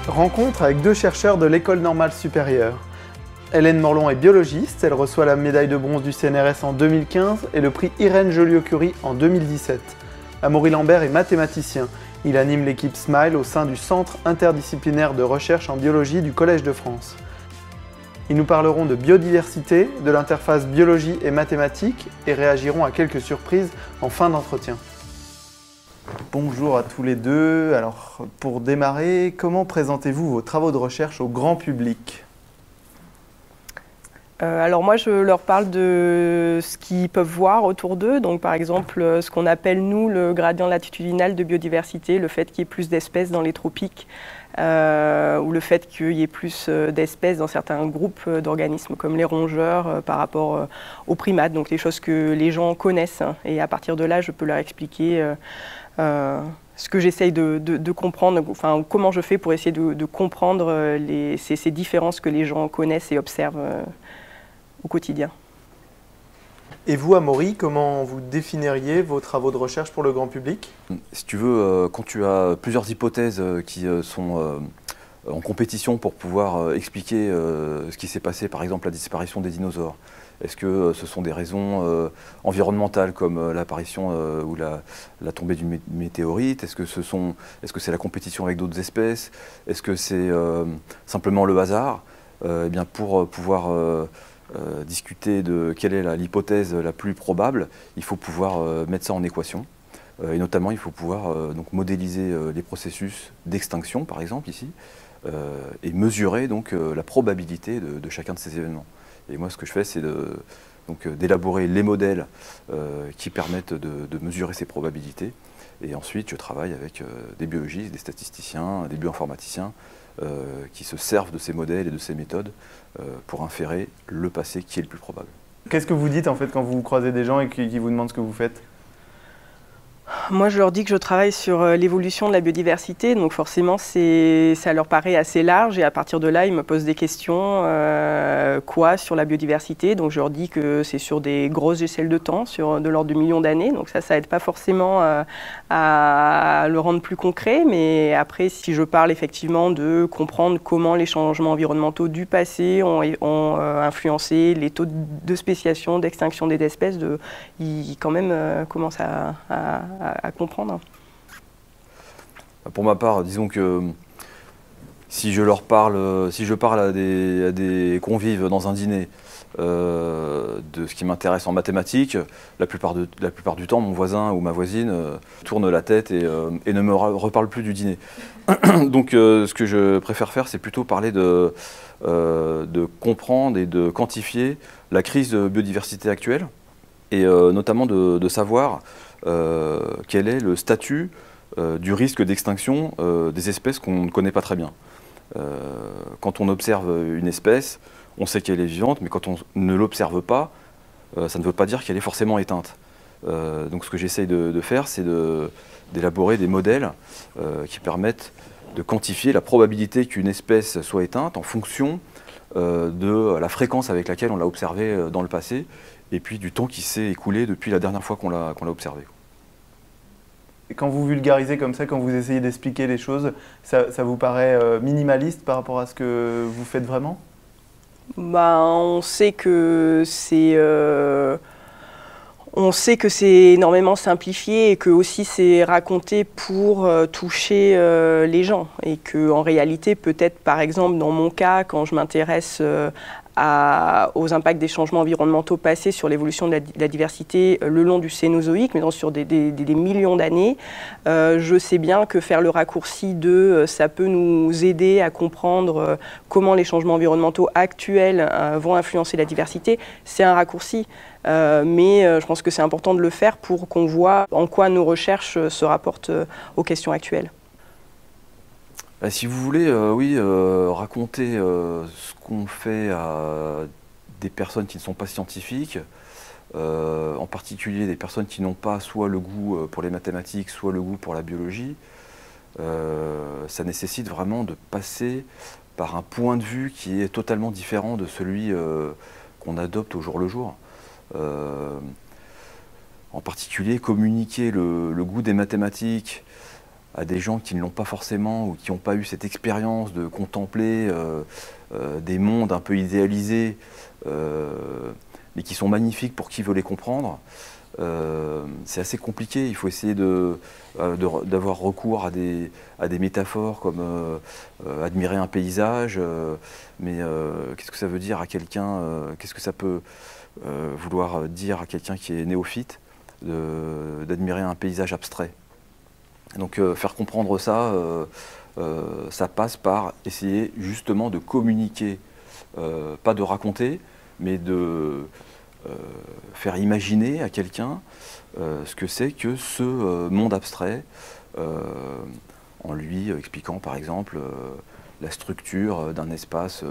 Rencontre avec deux chercheurs de l'École normale supérieure. Hélène Morlon est biologiste, elle reçoit la médaille de bronze du CNRS en 2015 et le prix Irène Joliot-Curie en 2017. Amaury Lambert est mathématicien. Il anime l'équipe SMILE au sein du Centre interdisciplinaire de recherche en biologie du Collège de France. Ils nous parleront de biodiversité, de l'interface biologie et mathématiques et réagiront à quelques surprises en fin d'entretien. Bonjour à tous les deux. Alors, pour démarrer, comment présentez-vous vos travaux de recherche au grand public ? Alors moi, je leur parle de ce qu'ils peuvent voir autour d'eux. Donc par exemple, ce qu'on appelle nous le gradient latitudinal de biodiversité, le fait qu'il y ait plus d'espèces dans les tropiques, ou le fait qu'il y ait plus d'espèces dans certains groupes d'organismes comme les rongeurs par rapport aux primates. Donc des choses que les gens connaissent. Et à partir de là, je peux leur expliquer ce que j'essaye de comprendre, enfin comment je fais pour essayer de comprendre ces différences que les gens connaissent et observent au quotidien. Et vous, Amaury, comment vous définiriez vos travaux de recherche pour le grand public ? Si tu veux, quand tu as plusieurs hypothèses qui sont en compétition pour pouvoir expliquer ce qui s'est passé, par exemple la disparition des dinosaures, est-ce que ce sont des raisons environnementales comme l'apparition ou la tombée d'une météorite? Est-ce que c'est la compétition avec d'autres espèces? Est-ce que c'est simplement le hasard? Eh bien, pour pouvoir discuter de quelle est l'hypothèse la plus probable, il faut pouvoir mettre ça en équation. Et notamment, il faut pouvoir donc modéliser les processus d'extinction, par exemple, ici, et mesurer donc la probabilité de chacun de ces événements. Et moi, ce que je fais, c'est d'élaborer les modèles qui permettent de mesurer ces probabilités. Et ensuite, je travaille avec des biologistes, des statisticiens, des bioinformaticiens qui se servent de ces modèles et de ces méthodes pour inférer le passé qui est le plus probable. Qu'est-ce que vous dites en fait quand vous croisez des gens et qui vous demandent ce que vous faites ? Moi, je leur dis que je travaille sur l'évolution de la biodiversité, donc forcément, ça leur paraît assez large et à partir de là, ils me posent des questions, sur la biodiversité. Donc, je leur dis que c'est sur des grosses échelles de temps, de l'ordre de millions d'années. Donc ça aide pas forcément à le rendre plus concret. Mais après, si je parle effectivement de comprendre comment les changements environnementaux du passé ont influencé les taux de spéciation, d'extinction des espèces, ils quand même commencent à comprendre. Pour ma part, disons que si je parle à des convives dans un dîner de ce qui m'intéresse en mathématiques, la plupart du temps, mon voisin ou ma voisine tourne la tête et ne me reparle plus du dîner. Donc ce que je préfère faire, c'est plutôt parler de comprendre et de quantifier la crise de biodiversité actuelle et notamment de savoir quel est le statut du risque d'extinction des espèces qu'on ne connaît pas très bien. Quand on observe une espèce, on sait qu'elle est vivante, mais quand on ne l'observe pas, ça ne veut pas dire qu'elle est forcément éteinte. Donc ce que j'essaye de faire, c'est d'élaborer des modèles qui permettent de quantifier la probabilité qu'une espèce soit éteinte en fonction de la fréquence avec laquelle on l'a observée dans le passé, et puis du temps qui s'est écoulé depuis la dernière fois qu'on l'a observé. Et quand vous vulgarisez comme ça, quand vous essayez d'expliquer les choses, ça vous paraît minimaliste par rapport à ce que vous faites vraiment ? On sait que c'est énormément simplifié et que aussi c'est raconté pour toucher les gens. Et qu'en réalité, peut-être par exemple dans mon cas, quand je m'intéresse aux impacts des changements environnementaux passés sur l'évolution de la diversité le long du Cénozoïque, mais sur des millions d'années, je sais bien que faire le raccourci ça peut nous aider à comprendre comment les changements environnementaux actuels vont influencer la diversité. C'est un raccourci, mais je pense que c'est important de le faire pour qu'on voit en quoi nos recherches se rapportent aux questions actuelles. Si vous voulez, raconter ce qu'on fait à des personnes qui ne sont pas scientifiques, en particulier des personnes qui n'ont pas soit le goût pour les mathématiques, soit le goût pour la biologie, ça nécessite vraiment de passer par un point de vue qui est totalement différent de celui qu'on adopte au jour le jour. En particulier, communiquer le goût des mathématiques à des gens qui ne l'ont pas forcément ou qui n'ont pas eu cette expérience de contempler des mondes un peu idéalisés, mais qui sont magnifiques pour qui veut les comprendre. C'est assez compliqué, il faut essayer d'avoir recours à des métaphores comme admirer un paysage, mais qu'est-ce que ça veut dire à quelqu'un, qu'est-ce que ça peut vouloir dire à quelqu'un qui est néophyte d'admirer un paysage abstrait. Donc faire comprendre ça, ça passe par essayer justement de communiquer, pas de raconter, mais de faire imaginer à quelqu'un ce que c'est que ce monde abstrait, en lui expliquant par exemple la structure d'un espace,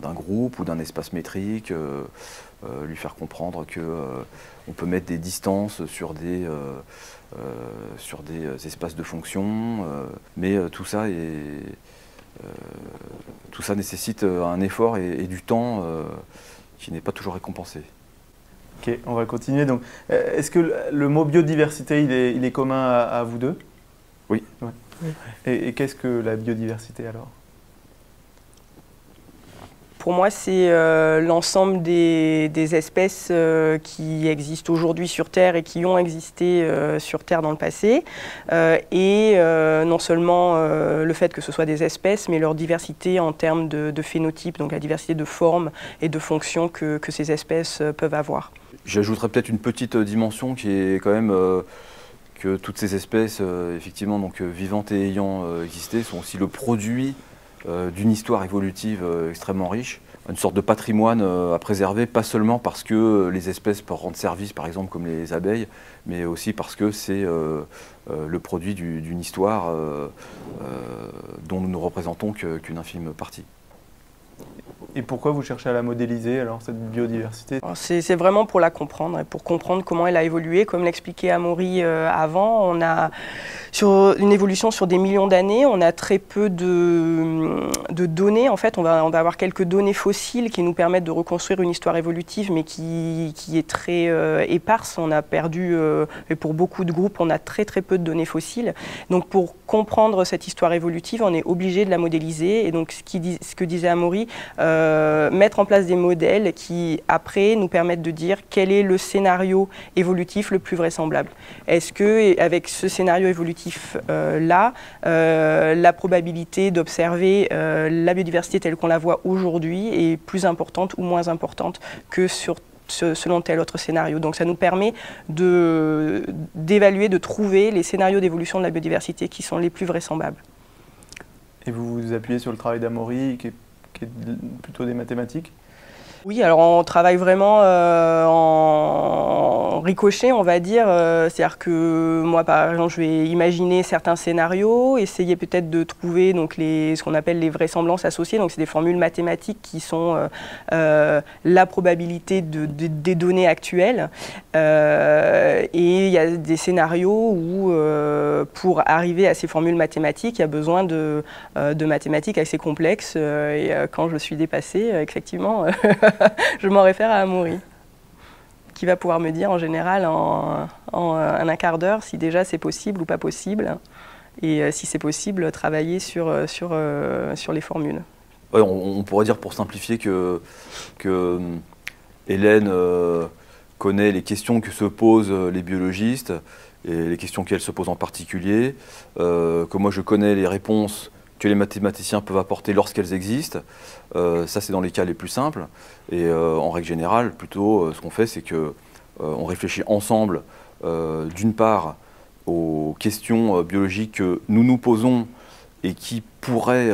d'un groupe ou d'un espace métrique, lui faire comprendre qu'on peut mettre des distances sur des espaces de fonction, mais tout ça nécessite un effort et du temps qui n'est pas toujours récompensé. Ok, on va continuer. Donc, est-ce que le mot biodiversité, il est commun à vous deux? Oui. Ouais. Et qu'est-ce que la biodiversité alors? Pour moi, c'est l'ensemble des espèces qui existent aujourd'hui sur Terre et qui ont existé sur Terre dans le passé. Non seulement le fait que ce soit des espèces, mais leur diversité en termes de phénotypes, donc la diversité de formes et de fonctions que ces espèces peuvent avoir. J'ajouterais peut-être une petite dimension qui est quand même que toutes ces espèces, effectivement, donc, vivantes et ayant existé, sont aussi le produit d'une histoire évolutive extrêmement riche, une sorte de patrimoine à préserver, pas seulement parce que les espèces peuvent rendre service, par exemple comme les abeilles, mais aussi parce que c'est le produit d'une histoire dont nous ne représentons qu'une infime partie. Et pourquoi vous cherchez à la modéliser, alors, cette biodiversité? C'est vraiment pour la comprendre et pour comprendre comment elle a évolué. Comme l'expliquait Amaury avant, on a sur une évolution sur des millions d'années, on a très peu de données. En fait, on va avoir quelques données fossiles qui nous permettent de reconstruire une histoire évolutive, mais qui est très éparse. On a perdu, et pour beaucoup de groupes, on a très peu de données fossiles. Donc pour comprendre cette histoire évolutive, on est obligé de la modéliser. Et donc ce que disait Amaury, mettre en place des modèles qui, après, nous permettent de dire quel est le scénario évolutif le plus vraisemblable. Est-ce que, avec ce scénario évolutif-là, la probabilité d'observer la biodiversité telle qu'on la voit aujourd'hui est plus importante ou moins importante que selon tel autre scénario. Donc ça nous permet d'évaluer, de trouver les scénarios d'évolution de la biodiversité qui sont les plus vraisemblables. Et vous vous appuyez sur le travail d'Amaury, qui est plutôt des mathématiques? Oui, alors on travaille vraiment en ricochet, on va dire. C'est-à-dire que moi, par exemple, je vais imaginer certains scénarios, essayer peut-être de trouver donc, ce qu'on appelle les vraisemblances associées. Donc c'est des formules mathématiques qui sont la probabilité des données actuelles. Et il y a des scénarios où, pour arriver à ces formules mathématiques, il y a besoin de mathématiques assez complexes. Et quand je suis dépassée, effectivement, je m'en réfère à Amaury, qui va pouvoir me dire en général en un quart d'heure si déjà c'est possible ou pas possible, et si c'est possible, travailler sur les formules. Ouais, on pourrait dire pour simplifier que Hélène connaît les questions que se posent les biologistes et les questions qu'elle se pose en particulier, que moi je connais les réponses que les mathématiciens peuvent apporter lorsqu'elles existent. Ça, c'est dans les cas les plus simples. Et en règle générale, plutôt, ce qu'on fait, c'est qu'on réfléchit ensemble, d'une part, aux questions biologiques que nous nous posons et qui pourraient,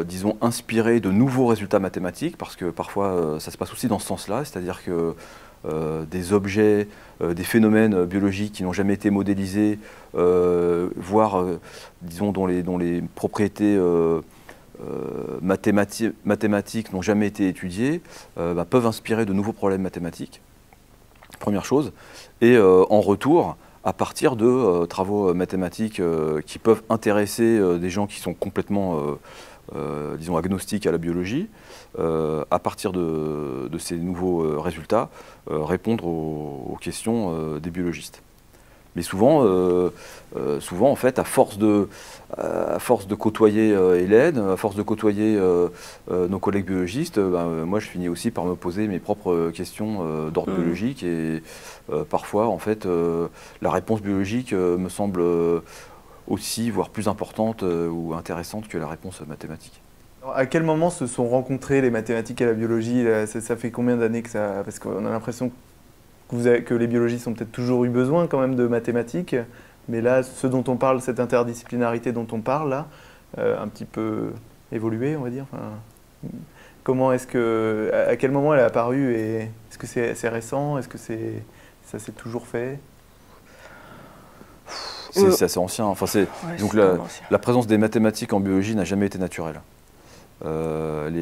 disons, inspirer de nouveaux résultats mathématiques, parce que parfois, ça se passe aussi dans ce sens-là, c'est-à-dire que des objets, des phénomènes biologiques qui n'ont jamais été modélisés, voire, disons, dont les propriétés mathématiques n'ont jamais été étudiées, peuvent inspirer de nouveaux problèmes mathématiques, première chose. Et en retour, à partir de travaux mathématiques qui peuvent intéresser des gens qui sont complètement, disons, agnostiques à la biologie, à partir de ces nouveaux résultats, répondre aux questions des biologistes. Mais souvent, en fait, à force de côtoyer Hélène, à force de côtoyer nos collègues biologistes, moi je finis aussi par me poser mes propres questions d'ordre biologique et parfois, en fait, la réponse biologique me semble aussi, voire plus importante ou intéressante que la réponse mathématique. Alors, à quel moment se sont rencontrés les mathématiques et la biologie? Ça fait combien d'années que ça... Parce qu'on a l'impression que les biologistes ont peut-être toujours eu besoin quand même de mathématiques, mais là, ce dont on parle, cette interdisciplinarité dont on parle là, un petit peu évolué, on va dire. Enfin, à quel moment elle est apparue et est-ce que c'est récent? Est-ce que ça s'est toujours fait? C'est assez ancien. Enfin, donc la présence des mathématiques en biologie n'a jamais été naturelle. Elle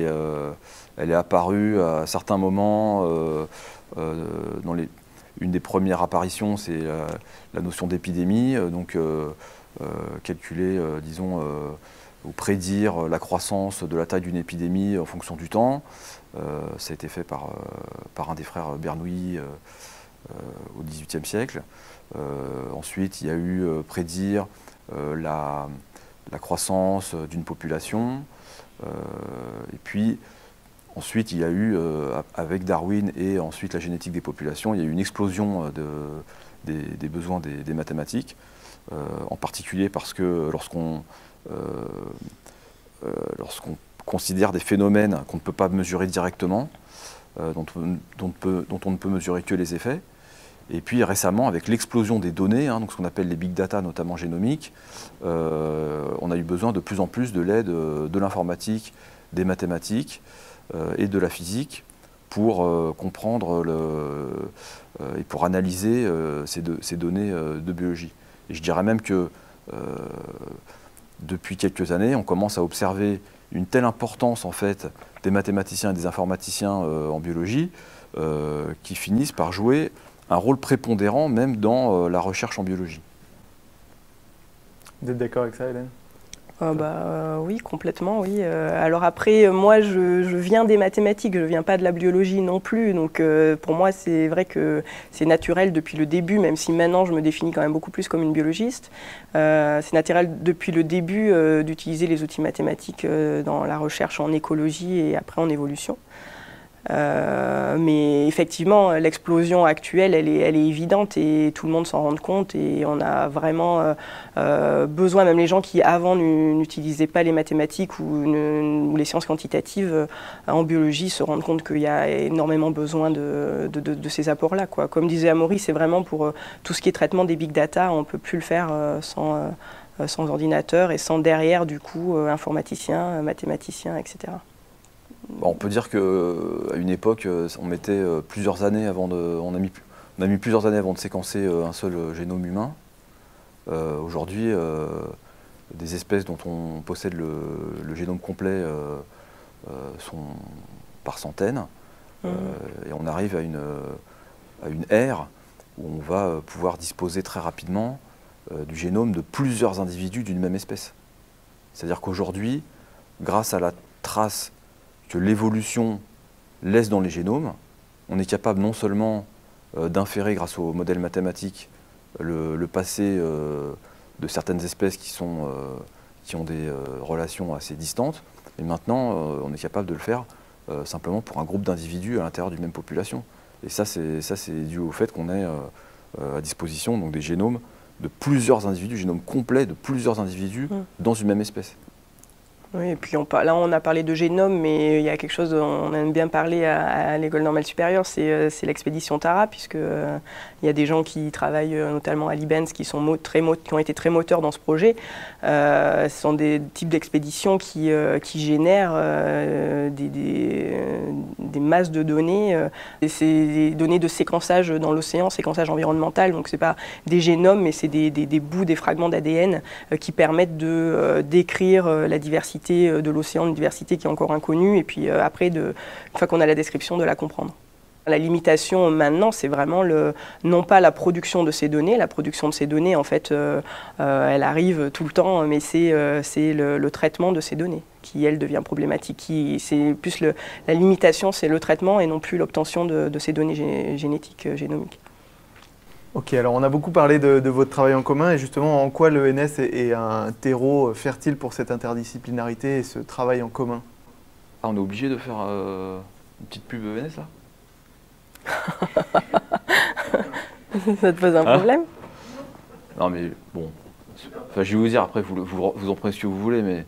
est apparue à certains moments. Une des premières apparitions, c'est la notion d'épidémie, donc calculer, disons, ou prédire la croissance de la taille d'une épidémie en fonction du temps. Ça a été fait par un des frères Bernoulli au XVIIIe siècle. Ensuite, il y a eu prédire la croissance d'une population. Et puis, ensuite, il y a eu, avec Darwin et ensuite la génétique des populations, il y a eu une explosion des besoins des mathématiques, en particulier parce que lorsqu'on considère des phénomènes qu'on ne peut pas mesurer directement, dont on ne peut mesurer que les effets. Et puis récemment, avec l'explosion des données, donc ce qu'on appelle les big data, notamment génomiques, on a eu besoin de plus en plus de l'aide de l'informatique, des mathématiques et de la physique pour comprendre et pour analyser ces données de biologie. Et je dirais même que depuis quelques années, on commence à observer une telle importance en fait des mathématiciens et des informaticiens en biologie qui finissent par jouer un rôle prépondérant même dans la recherche en biologie. Vous êtes d'accord avec ça, Hélène? Oui, complètement, oui. Alors après, moi, je viens des mathématiques, je ne viens pas de la biologie non plus. Donc pour moi, c'est vrai que c'est naturel depuis le début, même si maintenant je me définis quand même beaucoup plus comme une biologiste. C'est naturel depuis le début d'utiliser les outils mathématiques dans la recherche en écologie et après en évolution. Mais effectivement, l'explosion actuelle, elle est évidente et tout le monde s'en rend compte et on a vraiment besoin, même les gens qui avant n'utilisaient pas les mathématiques ou les sciences quantitatives en biologie se rendent compte qu'il y a énormément besoin de ces apports-là, quoi. Comme disait Amaury, c'est vraiment pour tout ce qui est traitement des big data, on ne peut plus le faire sans ordinateur et sans derrière, du coup, informaticiens, mathématiciens, etc. On peut dire qu'à une époque, on mettait plusieurs années avant on a mis plusieurs années avant de séquencer un seul génome humain. Aujourd'hui, des espèces dont on possède le génome complet sont par centaines. Et on arrive à une ère où on va pouvoir disposer très rapidement du génome de plusieurs individus d'une même espèce. C'est-à-dire qu'aujourd'hui, grâce à la trace que l'évolution laisse dans les génomes, on est capable non seulement d'inférer grâce aux modèles mathématiques le passé de certaines espèces qui ont des relations assez distantes, mais maintenant on est capable de le faire simplement pour un groupe d'individus à l'intérieur d'une même population. Et ça c'est dû au fait qu'on ait à disposition donc, des génomes de plusieurs individus, génomes complets de plusieurs individus dans une même espèce. Oui, et puis là on a parlé de génome, mais il y a quelque chose dont on aime bien parler à l'École normale supérieure, c'est l'expédition Tara, puisque il y a des gens qui travaillent notamment à l'IBENS qui ont été très moteurs dans ce projet. Ce sont des types d'expéditions qui génèrent des masses de données. C'est des données de séquençage dans l'océan, séquençage environnemental, donc c'est pas des génomes, mais c'est des bouts, des fragments d'ADN qui permettent de décrire la diversité de l'océan, une diversité qui est encore inconnue, et puis après, une fois qu'on a la description, de la comprendre. La limitation maintenant, c'est vraiment non pas la production de ces données. La production de ces données, en fait, elle arrive tout le temps, mais c'est le traitement de ces données qui, elle, devient problématique. C'est plus la limitation, c'est le traitement et non plus l'obtention de ces données génétiques, génomiques. Ok, alors on a beaucoup parlé de votre travail en commun et justement en quoi l'ENS est un terreau fertile pour cette interdisciplinarité et ce travail en commun. Ah, on est obligé de faire une petite pub ENS là? Ça te pose un problème? Non mais bon, enfin, je vais vous dire, après vous en prenez ce que vous voulez, mais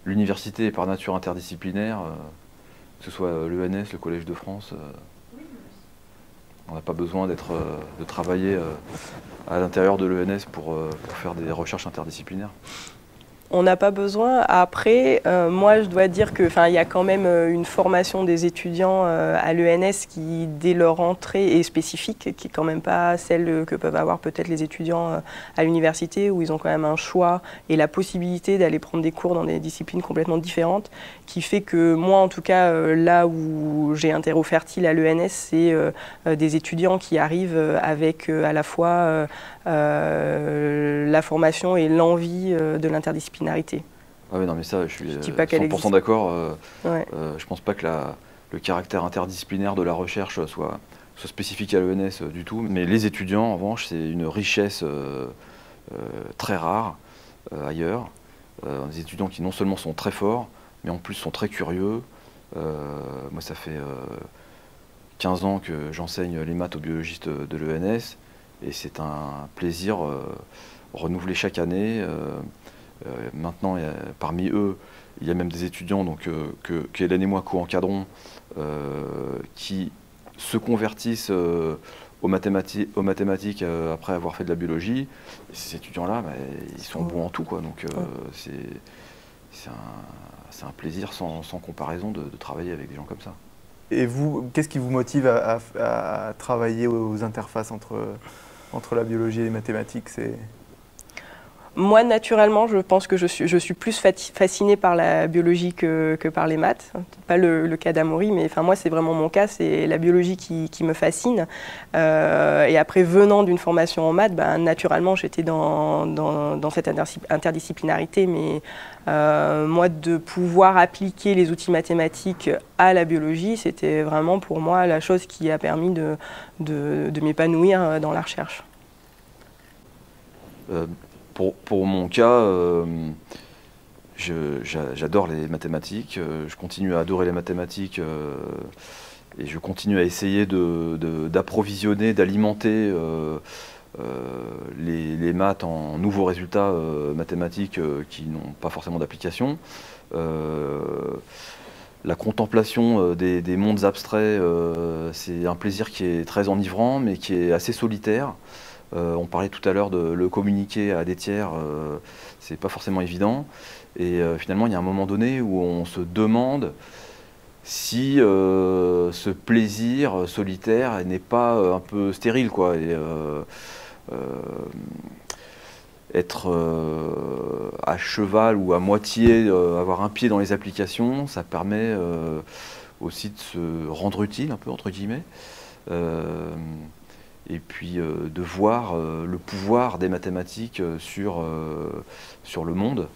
l'université est par nature interdisciplinaire, que ce soit l'ENS, le Collège de France, on n'a pas besoin de travailler à l'intérieur de l'ENS pour faire des recherches interdisciplinaires. On n'a pas besoin. Après, moi, je dois dire qu'il y a quand même une formation des étudiants à l'ENS qui, dès leur entrée, est spécifique, qui n'est quand même pas celle que peuvent avoir peut-être les étudiants à l'université, où ils ont quand même un choix et la possibilité d'aller prendre des cours dans des disciplines complètement différentes, qui fait que moi, en tout cas, là où j'ai un terreau fertile à l'ENS, c'est des étudiants qui arrivent avec à la fois la formation et l'envie de l'interdisciplinarité. Ah oui, non mais ça, je suis dis pas 100% d'accord. Ouais. Je pense pas que le caractère interdisciplinaire de la recherche soit spécifique à l'ENS du tout. Mais les étudiants, en revanche, c'est une richesse très rare ailleurs. Des étudiants qui non seulement sont très forts, mais en plus sont très curieux. Moi, ça fait 15 ans que j'enseigne les maths aux biologistes de l'ENS. Et c'est un plaisir renouvelé chaque année. Maintenant, parmi eux, il y a même des étudiants qu'Hélène et moi co-encadrons qui se convertissent aux mathématiques après avoir fait de la biologie. Et ces étudiants-là, ils sont bons en tout, quoi. Donc c'est un plaisir sans comparaison de travailler avec des gens comme ça. Et vous, qu'est-ce qui vous motive à travailler aux interfaces entre la biologie et les mathématiques? Moi, naturellement, je pense que je suis plus fascinée par la biologie que par les maths. Pas le cas d'Amaury, mais moi, c'est vraiment mon cas, c'est la biologie qui me fascine. Et après, venant d'une formation en maths, naturellement, j'étais dans cette interdisciplinarité. Mais moi, de pouvoir appliquer les outils mathématiques à la biologie, c'était vraiment pour moi la chose qui a permis de m'épanouir dans la recherche. Pour mon cas, j'adore les mathématiques, je continue à adorer les mathématiques et je continue à essayer d'approvisionner, d'alimenter les maths en nouveaux résultats mathématiques qui n'ont pas forcément d'application. La contemplation des mondes abstraits, c'est un plaisir qui est très enivrant mais qui est assez solitaire. On parlait tout à l'heure de le communiquer à des tiers, c'est pas forcément évident. Et finalement, il y a un moment donné où on se demande si ce plaisir solitaire n'est pas un peu stérile, quoi. Et, être à cheval ou à moitié, avoir un pied dans les applications, ça permet aussi de se rendre utile, un peu entre guillemets. Et puis de voir le pouvoir des mathématiques sur le monde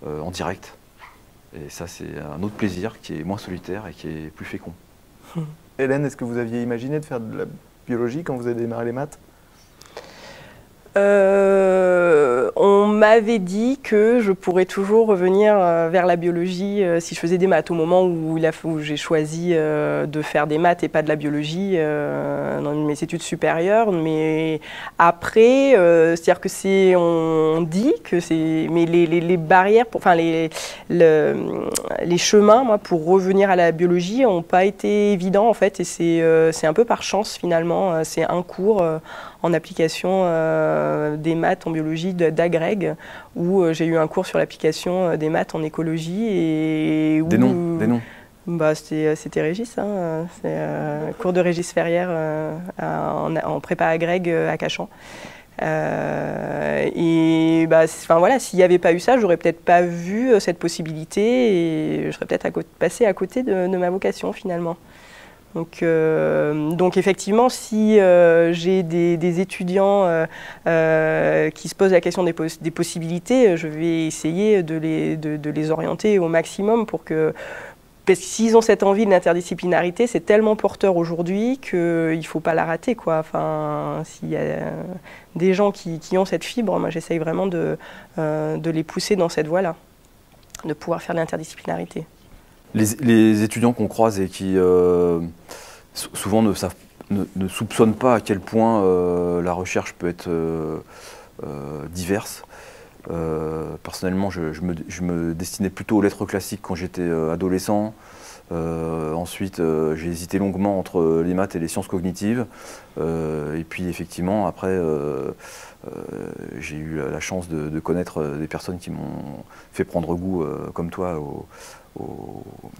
en direct. Et ça, c'est un autre plaisir qui est moins solitaire et qui est plus fécond. Hélène, est-ce que vous aviez imaginé de faire de la biologie quand vous avez démarré les maths? On m'avait dit que je pourrais toujours revenir vers la biologie si je faisais des maths. Au moment où j'ai choisi de faire des maths et pas de la biologie dans mes études supérieures. Mais après, c'est-à-dire que on dit que c'est, mais les barrières, les chemins, moi, pour revenir à la biologie, n'ont pas été évidents en fait. Et c'est un peu par chance finalement. C'est un cours en application des maths en biologie d'Agreg, où j'ai eu un cours sur l'application des maths en écologie. Et des noms. C'était Régis, hein, c'est cours de Régis Ferrière en prépa Agreg à Cachan. Voilà, s'il n'y avait pas eu ça, j'aurais peut-être pas vu cette possibilité et je serais peut-être passé à côté de ma vocation finalement. Donc effectivement, si j'ai des étudiants qui se posent la question des possibilités, je vais essayer de les orienter au maximum pour que parce que s'ils ont cette envie de l'interdisciplinarité, c'est tellement porteur aujourd'hui qu'il ne faut pas la rater, quoi. Enfin, s'il y a des gens qui ont cette fibre, moi j'essaye vraiment de les pousser dans cette voie-là, de pouvoir faire de l'interdisciplinarité. Les étudiants qu'on croise et qui souvent ne soupçonnent pas à quel point la recherche peut être diverse. Personnellement, je me destinais plutôt aux lettres classiques quand j'étais adolescent. Ensuite, j'ai hésité longuement entre les maths et les sciences cognitives. Et puis, effectivement, après, j'ai eu la chance de connaître des personnes qui m'ont fait prendre goût, comme toi,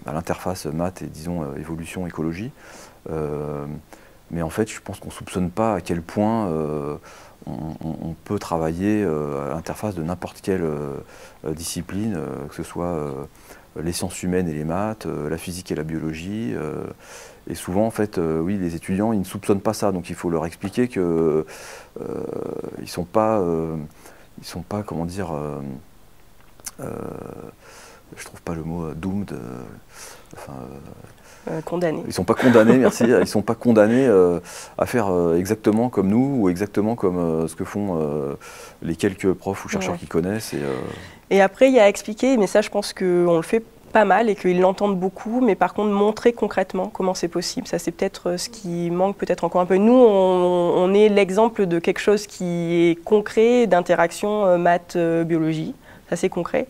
à l'interface maths et, disons, évolution, écologie. Mais en fait, je pense qu'on ne soupçonne pas à quel point on peut travailler à l'interface de n'importe quelle discipline, que ce soit les sciences humaines et les maths, la physique et la biologie. Et souvent, en fait, oui, les étudiants, ils ne soupçonnent pas ça. Donc il faut leur expliquer qu'ils ne sont pas, comment dire, je trouve pas le mot doomed. Condamnés. Ils ne sont pas condamnés, merci. Ils ne sont pas condamnés à faire exactement comme nous ou exactement comme ce que font les quelques profs ou chercheurs qui connaissent. Et après, il y a à expliquer, mais ça, je pense qu'on le fait pas mal et qu'ils l'entendent beaucoup, mais par contre, montrer concrètement comment c'est possible. Ça, c'est peut-être ce qui manque peut-être encore un peu. Nous, on est l'exemple de quelque chose qui est concret, d'interaction maths-biologie. Ça, c'est concret.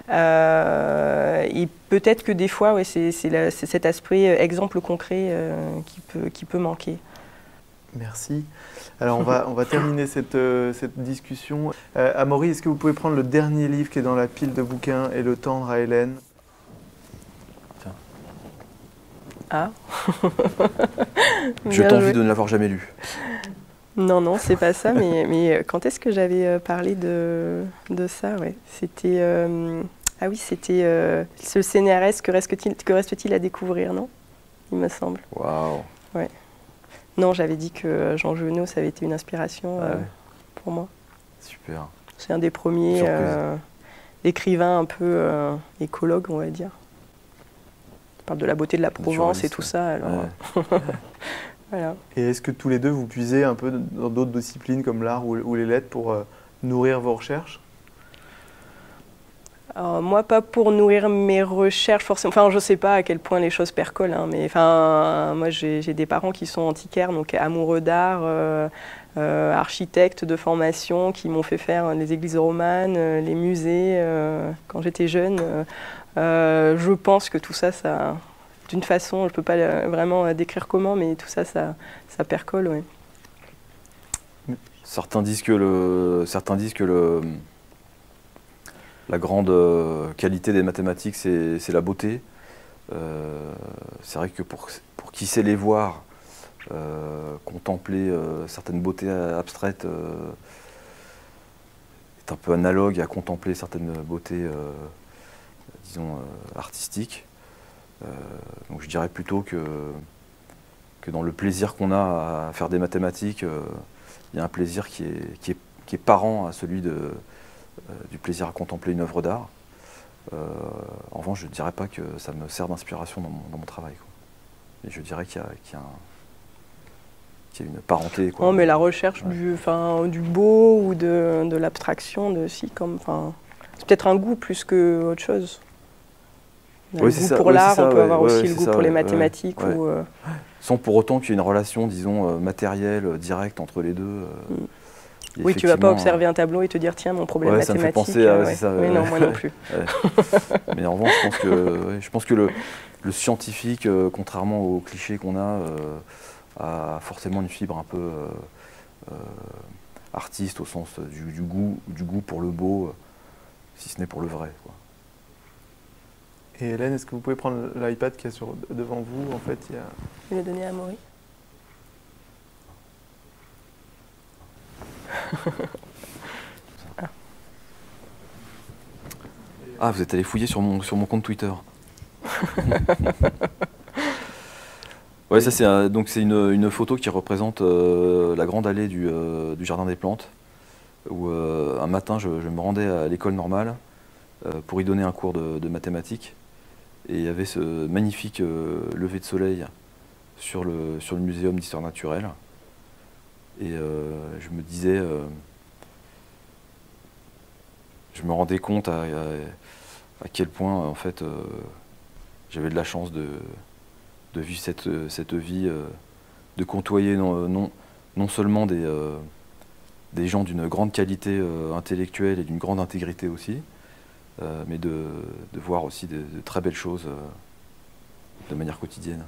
Et peut-être que des fois, ouais, c'est cet aspect exemple concret qui peut manquer. Merci. Alors, on va terminer cette discussion. Amaury, est-ce que vous pouvez prendre le dernier livre qui est dans la pile de bouquins et le tendre à Hélène? Tiens. Ah. Je t'envie de ne l'avoir jamais lu. Non, non, c'est pas ça, mais quand est-ce que j'avais parlé de ça, ouais. C'était... ah oui, c'était ce CNRS, que reste-t-il à découvrir, non? Il me semble. Waouh. Ouais. Non, j'avais dit que Jean Genot, ça avait été une inspiration pour moi. Super. C'est un des premiers écrivains un peu écologues, on va dire. Il parle de la beauté de la Provence et tout ça, alors... Ouais. Voilà. Et est-ce que tous les deux, vous puisez un peu dans d'autres disciplines comme l'art ou les lettres pour nourrir vos recherches? Alors, moi, pas pour nourrir mes recherches, forcément. Enfin, je ne sais pas à quel point les choses percolent, hein, mais enfin, moi, j'ai des parents qui sont antiquaires, donc amoureux d'art, architectes de formation, qui m'ont fait faire les églises romanes, les musées, quand j'étais jeune. Je pense que tout ça, d'une façon, je ne peux pas vraiment décrire comment, mais tout ça, ça percole, oui. Certains disent que la grande qualité des mathématiques, c'est la beauté. C'est vrai que pour qui sait les voir, contempler certaines beautés abstraites est un peu analogue à contempler certaines beautés, disons, artistiques. Donc je dirais plutôt que dans le plaisir qu'on a à faire des mathématiques, il y a un plaisir qui est parent à celui du plaisir à contempler une œuvre d'art. En revanche, je ne dirais pas que ça me sert d'inspiration dans mon travail, quoi. Et je dirais qu'il y a une parenté, quoi. Non, mais la recherche du beau ou de l'abstraction, c'est peut-être un goût plus qu'autre chose. Oui, le goût pour l'art, on peut avoir aussi le goût pour les mathématiques. Sans pour autant qu'il y ait une relation, disons, matérielle, directe entre les deux. Oui, tu ne vas pas observer un tableau et te dire, tiens, mon problème mathématique. Ça me fait penser à ça. Mais non, moi non plus. Mais en revanche, je pense que le scientifique, contrairement aux clichés qu'on a forcément une fibre un peu artiste, au sens du goût pour le beau, si ce n'est pour le vrai, quoi. Et Hélène, est-ce que vous pouvez prendre l'iPad qui est devant vous? En fait, Je vais le donner à Amaury. Ah, vous êtes allé fouiller sur mon compte Twitter. Ouais, ça c'est une photo qui représente la grande allée du Jardin des Plantes, où un matin je me rendais à l'école normale pour y donner un cours de mathématiques. Et il y avait ce magnifique lever de soleil sur le muséum d'histoire naturelle. Et je me disais, je me rendais compte à quel point en fait j'avais de la chance de vivre cette vie, de côtoyer non seulement des gens d'une grande qualité intellectuelle et d'une grande intégrité aussi, mais de voir aussi de très belles choses de manière quotidienne.